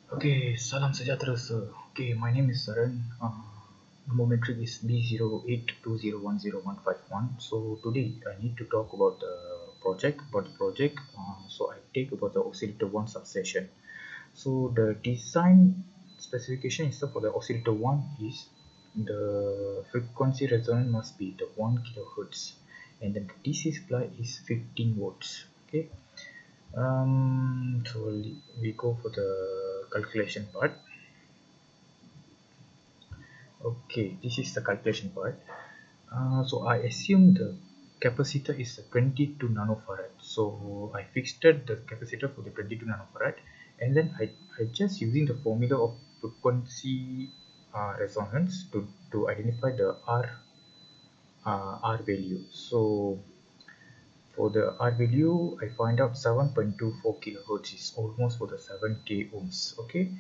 Okay, salam sejahtera sir. Okay, my name is Saran. Number metric is B0820101151. So today I need to talk about the project. So I take about the oscillator 1 substation. So the design specification is for the oscillator 1 is the frequency resonance must be the 1 kilohertz, and then the DC supply is 15 volts. Okay. So we go for the calculation part. Okay, this is the calculation part. So I assume the capacitor is 22 nanofarad. So I fixed the capacitor for the 22 nanofarad, and then I just using the formula of frequency resonance to identify the R value. So for the R value, I find out 7.24 kilohertz is almost for the 7k ohms. Okay,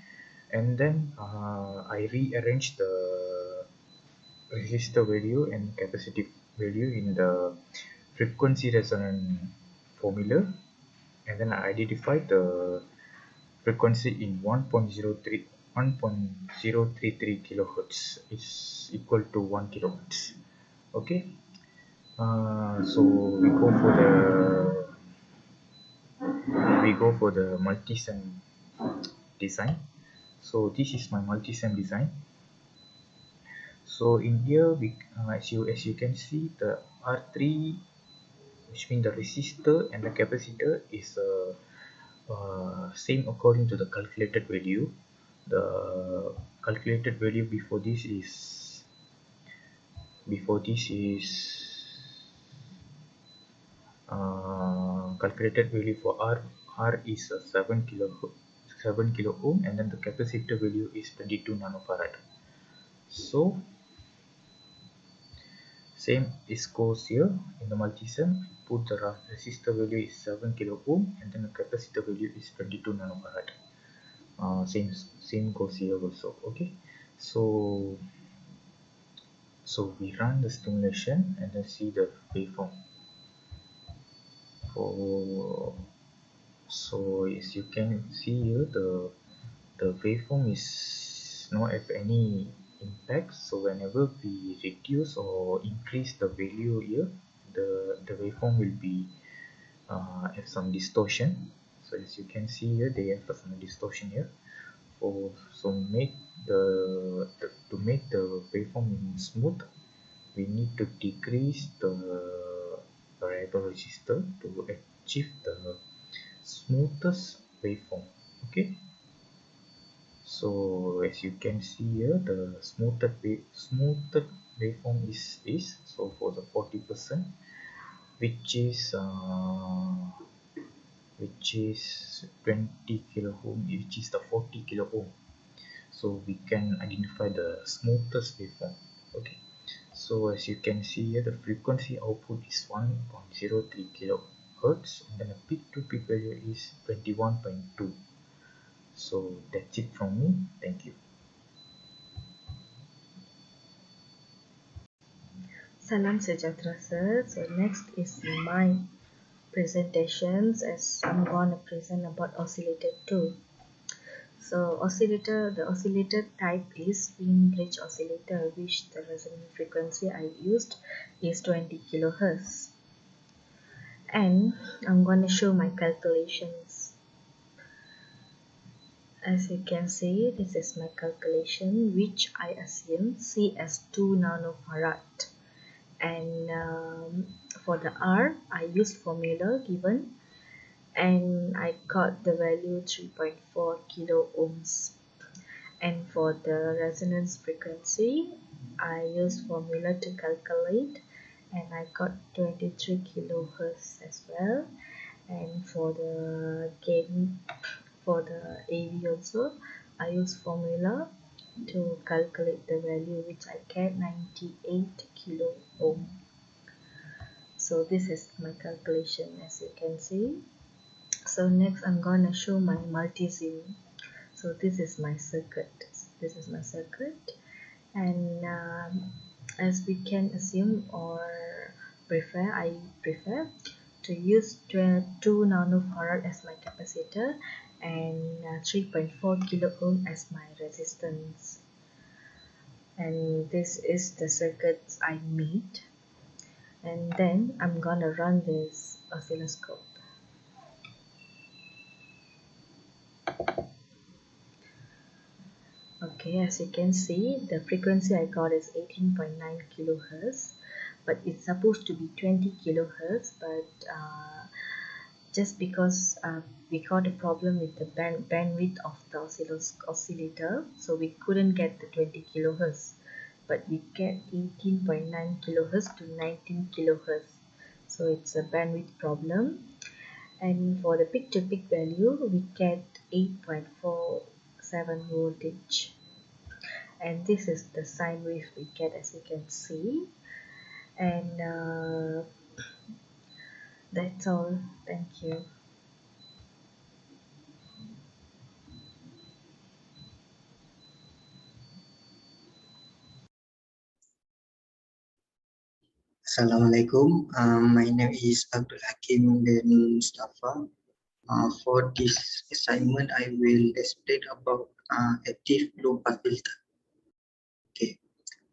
and then I rearrange the resistor value and capacitive value in the frequency resonance formula, and then I identify the frequency in 1.033 kilohertz is equal to 1 kilohertz. Okay, so we go for the multi-sem design. So this is my multi-sem design. So in here, as you can see, the R3, which means the resistor and the capacitor, is same according to the calculated value. The calculated value calculated value for R is 7 kilo ohm, and then the capacitor value is 22 nanofarad. So same is goes here in the multi-sem. Put the resistor value is 7 kilo ohm, and then the capacitor value is 22 nanofarad. Same goes here also. Okay, so we run the simulation and then see the waveform. So as you can see here, the waveform is not have any impact. So whenever we reduce or increase the value here, the waveform will be have some distortion. So as you can see here, they have some distortion here. So make to make the waveform smooth, we need to decrease the variable resistor to achieve the smoothest waveform. Okay, so as you can see here, the smoothed waveform is so for the 40%, which is 20 kilo ohm, which is the 40 kilo ohm. So we can identify the smoothest waveform. Okay, so as you can see here, the frequency output is 1.03 kilohertz, and then the peak to peak value is 21.2. So that's it from me. Thank you. Salam sejahtera sir. So next is my presentations, as I'm going to present about oscillator 2. So the oscillator type is wein bridge oscillator, which the resonant frequency I used is 20 kilohertz. And I'm going to show my calculations. As you can see, this is my calculation, which I assume C as 2 nanofarad. And for the R, I used formula given, and I got the value 3.4 kilo ohms. And for the resonance frequency, I used formula to calculate, and I got 23 kilohertz as well. And for the gain, for the AV also, I used formula to calculate the value, which I get 98 kilo ohm. So this is my calculation, as you can see. So next I'm gonna show my multi-sim. So this is my circuit. And as we can assume or I prefer to use 2 nanofarad as my capacitor and 3.4 kilo ohm as my resistance. And this is the circuits I made, and then I'm gonna run this oscilloscope. Okay, as you can see, the frequency I got is 18.9 kilohertz, but it's supposed to be 20 kilohertz, but just because we got a problem with the bandwidth of the oscillator, so we couldn't get the 20 kilohertz, but we get 18.9 kilohertz to 19 kilohertz, so it's a bandwidth problem. And for the peak to peak value, we get 8.47 voltage, and this is the sine wave we get, as you can see. And that's all. Thank you. Assalamualaikum. My name is Abdul Hakim bin Mustafa. For this assignment, I will explain about active low pass filter. Okay.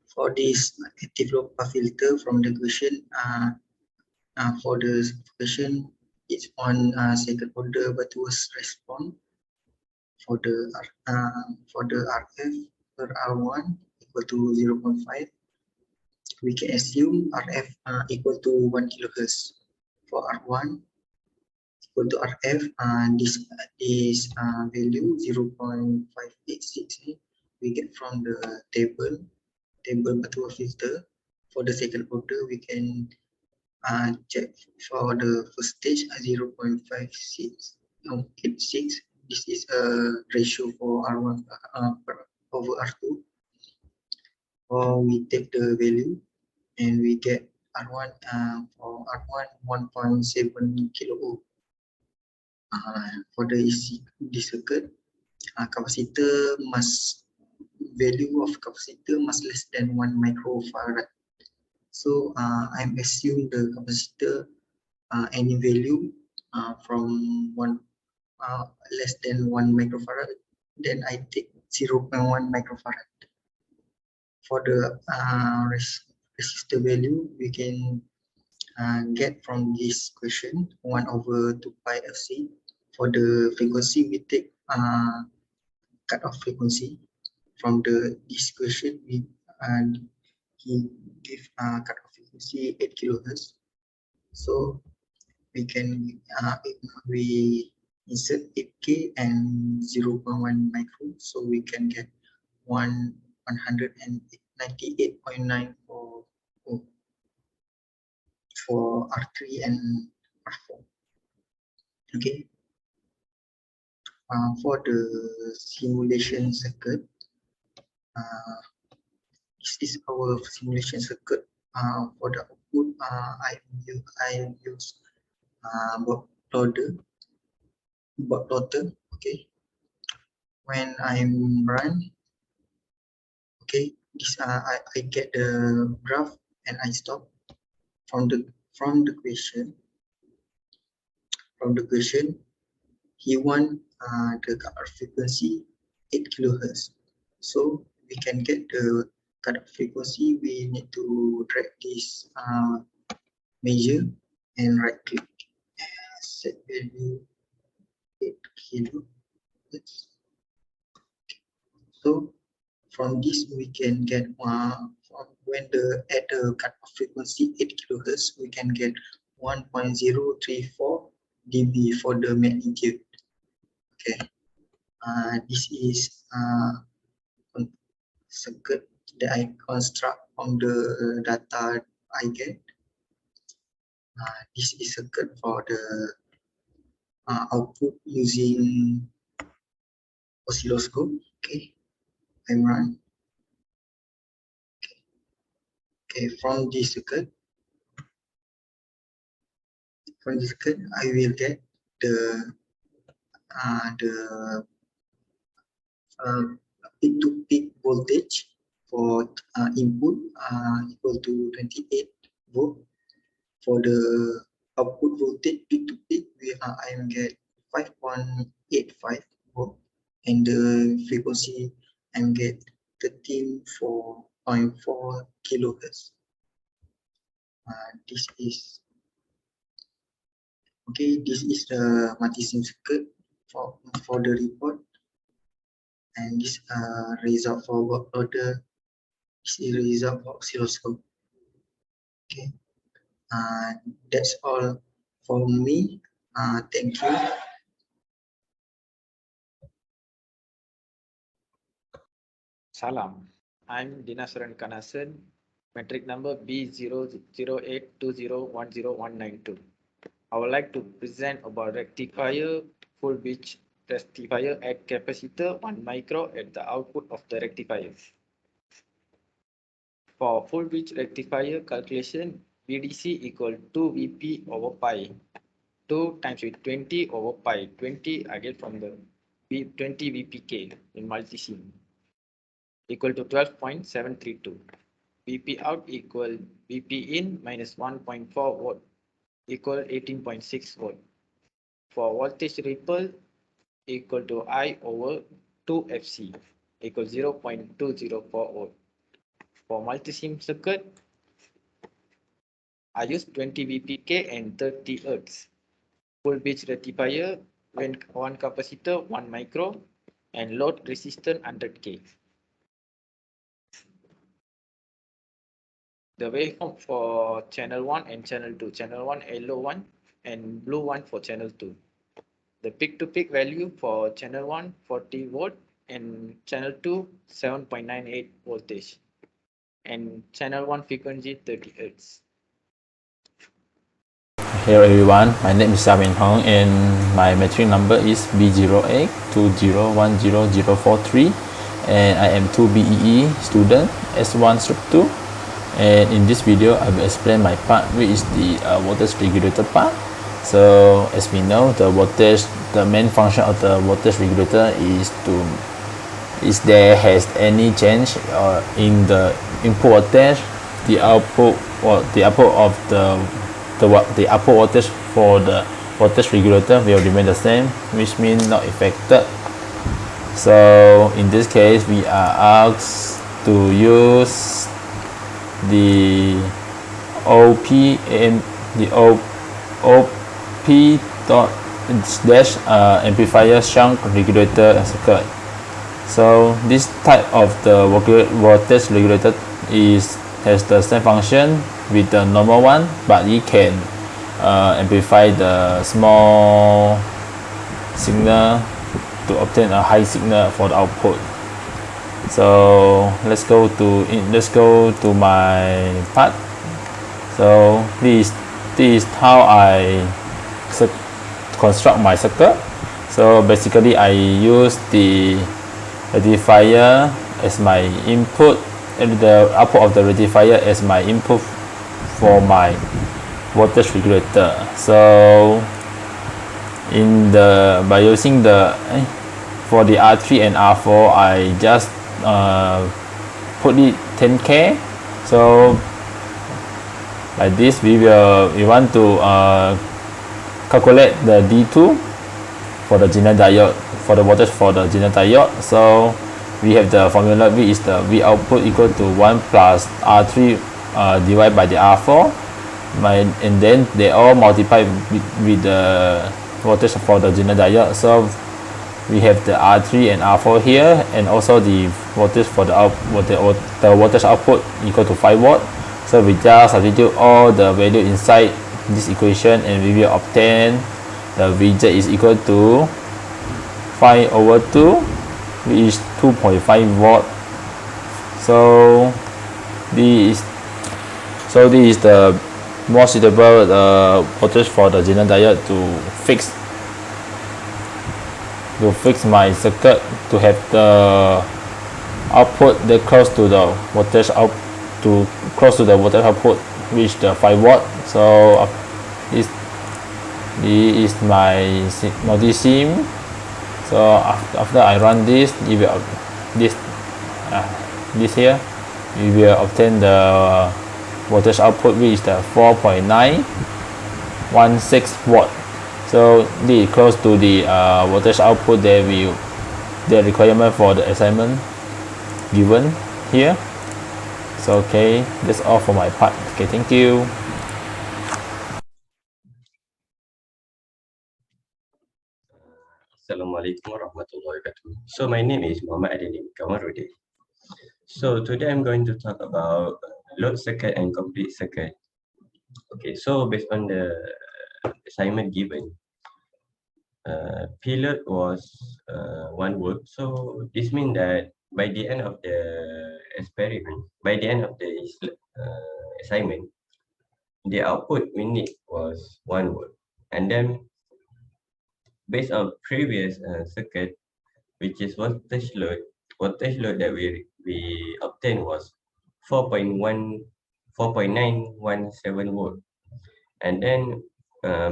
For this active low pass filter, from the question, for the question, it's on second order virtuous response. For the RF per R1 equal to 0.5. We can assume RF equal to 1 kilohertz. For R1 equal to RF, this value 0.586 we get from the table Butterworth filter. For the second order, we can check for the first stage 0.5686. This is a ratio for R1 over R2. Or we take the value and we get R1 for R1 1.7 kilo ohm. For the circuit, capacitor value of capacitor must less than 1 microfarad. So I'm assume the capacitor any value from less than 1 microfarad, then I take 0.1 microfarad. For the resistor value, we can get from this question 1 over 2 pi Fc. For the frequency, we take cutoff frequency. From this question, he give cutoff frequency 8 kilohertz. So we can we insert 8k and 0.1 micro, so we can get 198.9 for R3 and R4. Okay. For the simulation circuit, this is our simulation circuit. For the output, I use bot plotter. Okay. When I'm run, okay, this I get the graph and I stop. From the question, he want the cutoff frequency 8 kilohertz. So we can get the cutoff frequency. We need to drag this measure and right click and set value 8 kilohertz. So from this we can get when at the cutoff frequency 8 kilohertz, we can get 1.034 dB for the magnitude. Okay, this is circuit that I construct from the data I get. This is circuit for the output using oscilloscope. Okay, I'm run. Okay, from this circuit, I will get the peak-to-peak voltage for input equal to 28 volt. For the output voltage peak-to-peak, I am get 5.85 volt, and the frequency I'm get 13.4 kilohertz. This is okay. This is the multi-sim circuit for the report, and this result for work order. This is result for oscilloscope. Okay, that's all for me. Thank you. Salam. I'm Dinasaran Kanasan, metric number B0082010192. I would like to present about rectifier, full bridge rectifier at capacitor 1 micro at the output of the rectifier. For full bridge rectifier calculation, VDC equal 2 Vp over pi. 2 times with 20 over pi. 20 I get from the 20 VPK in multisim equal to 12.732. Vp out equal Vp in minus 1.4 volt equal 18.6 volt. For voltage ripple equal to I over 2 FC equal 0.204 volt. For multisim circuit, I use 20 VPK and 30 Hz. Full bridge rectifier, when one capacitor 1 micro and load resistance 100K. The waveform for channel 1 and channel 2. Channel 1 yellow one and blue one for channel 2. The peak to peak value for channel 1 40 volt and channel 2 7.98 voltage and channel 1 frequency 30 Hz. Hello everyone, my name is Xiaomin Hong and my metric number is B0820100043 and I am 2 BEE student S1/2, and in this video I will explain my part, which is the voltage regulator part. So as we know, the main function of the voltage regulator is there has any change in the input voltage, the output of the output voltage for the voltage regulator will remain the same, which means not affected. So in this case, we are asked to use the OP and the OP dot dash amplifier shunt regulator circuit. So this type of the voltage regulator has the same function with the normal one, but it can amplify the small signal to obtain a high signal for the output. So let's go to my part. So this is how I construct my circuit. So basically I use the rectifier as my input and the output of the rectifier as my input for my voltage regulator. So by using for the R3 and R4, I just put it 10K. So like this, we want to calculate the D2 for the Zener diode, for the voltage for the Zener diode. So we have the formula, V is the V output equal to 1 plus R3 divided by the R4, and then they all multiply with the voltage for the Zener diode. So we have the R3 and R4 here, and also the voltage for the voltage output equal to 5 volt. So we just substitute all the value inside this equation, and we will obtain the Vz is equal to 5 over 2, which is 2.5 volt. So this is the more suitable voltage for the Zener diode to fix my circuit, to have the output that close to the voltage output, which the 5 volt. So this is my multi-sim. So after I run this, this here, we will obtain the voltage output, which is the 4.916 watt. So this is close to the voltage output that the requirement for the assignment given here. So okay, that's all for my part. Okay, thank you. Assalamualaikum warahmatullahi wabarakatuh. So my name is Muhammad Adilin Kamarudin. So today I'm going to talk about load circuit and complete circuit. Okay, so based on the assignment given, P-load was 1 volt. So this means that by the end of the experiment, by the end of the assignment, the output we need was 1 volt. And then based on previous circuit, which is voltage load that we obtained was 4.917 volt. And then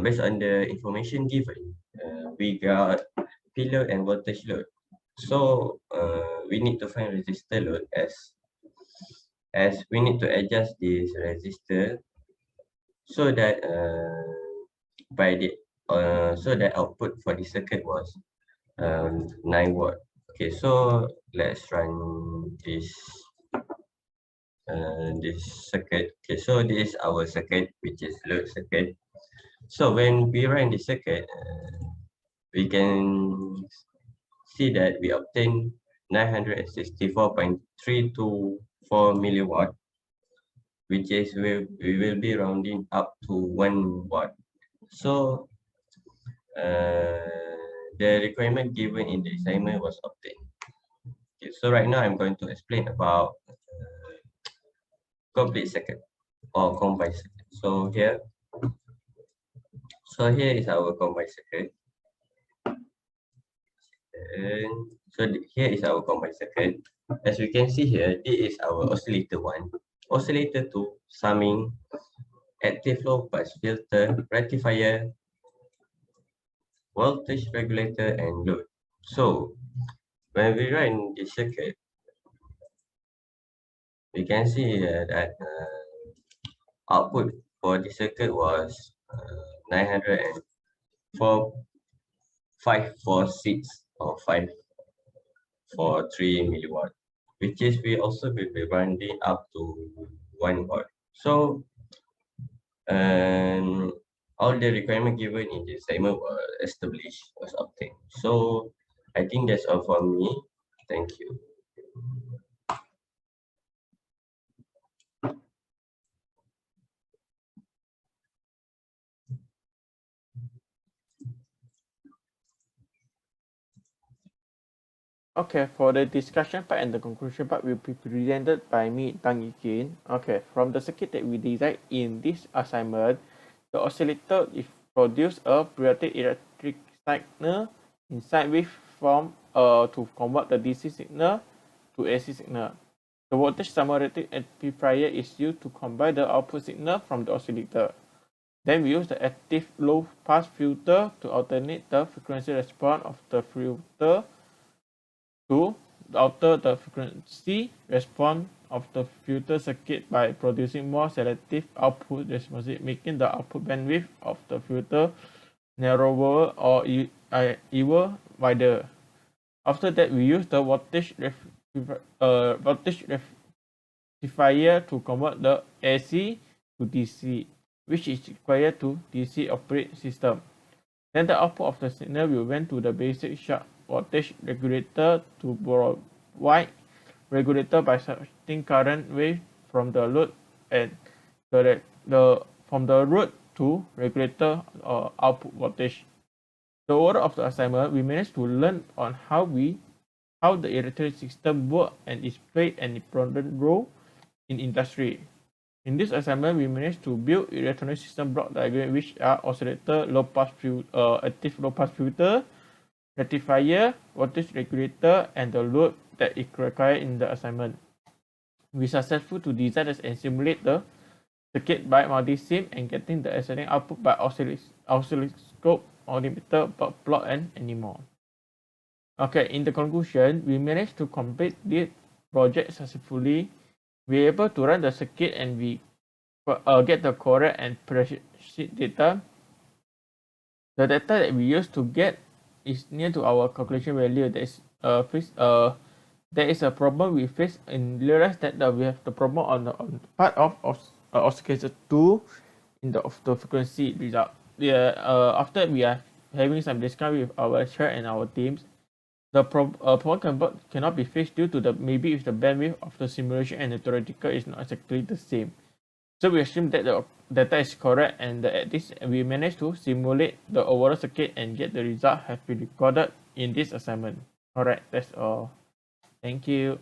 based on the information given, we got P load and voltage load. So we need to find resistor load as we need to adjust this resistor so that so that output for the circuit was 9 watt. Okay, so let's run this circuit. Okay, so this is our circuit, which is load circuit. So when we run the circuit, we can see that we obtain 964.324 milliwatt, which is we will be rounding up to 1 watt. So the requirement given in the assignment was obtained. Okay, so right now I'm going to explain about complete circuit or combined circuit. So here is our combined circuit. And so here is our combined circuit. As we can see here, this is our oscillator 1, oscillator 2, summing, active low pass filter, rectifier, voltage regulator, and load. So when we run the circuit, we can see that output for the circuit was 904.546 or 543 milliwatt, which is we also will be rounding up to 1 watt. So all the requirement given in the assignment were established, was obtained. So I think that's all for me. Thank you. Okay, for the discussion part and the conclusion part will be presented by me, Tang Yikin. Okay, from the circuit that we designed in this assignment, the oscillator is produce a periodic electric signal in sine wave form to convert the DC signal to AC signal. The voltage summative amplifier is used to combine the output signal from the oscillator. Then we use the active low pass filter to alternate the frequency response of the filter to alter the frequency response of the filter circuit by producing more selective output response, making the output bandwidth of the filter narrower or even wider. After that, we use the voltage rectifier to convert the AC to DC, which is required to DC operate system. Then the output of the signal will went to the basic shunt voltage regulator to provide regulator by subjecting current wave from the load and from the load to regulator output voltage. The order of the assignment, we managed to learn on how the electric system work and is played an important role in industry. In this assignment, we managed to build electronic system block diagram, which are oscillator, low pass filter, active low pass filter, rectifier, voltage regulator, and the load that is required in the assignment. We successful to design and simulate the circuit by multi-sim and getting the ascending output by oscilloscope, multimeter, plot, and anymore. Okay, in the conclusion, we managed to complete this project successfully. We are able to run the circuit and we get the correct and precise data the data that we used to get is near to our calculation value. There is a problem we face and realize that we have the problem on the part of oscillator 2 in the frequency result. After we are having some discussion with our chair and our teams, the problem cannot be fixed due to maybe if the bandwidth of the simulation and the theoretical is not exactly the same. So we assume that the data is correct, and at this we managed to simulate the overall circuit and get the result have been recorded in this assignment. Alright, that's all. Thank you.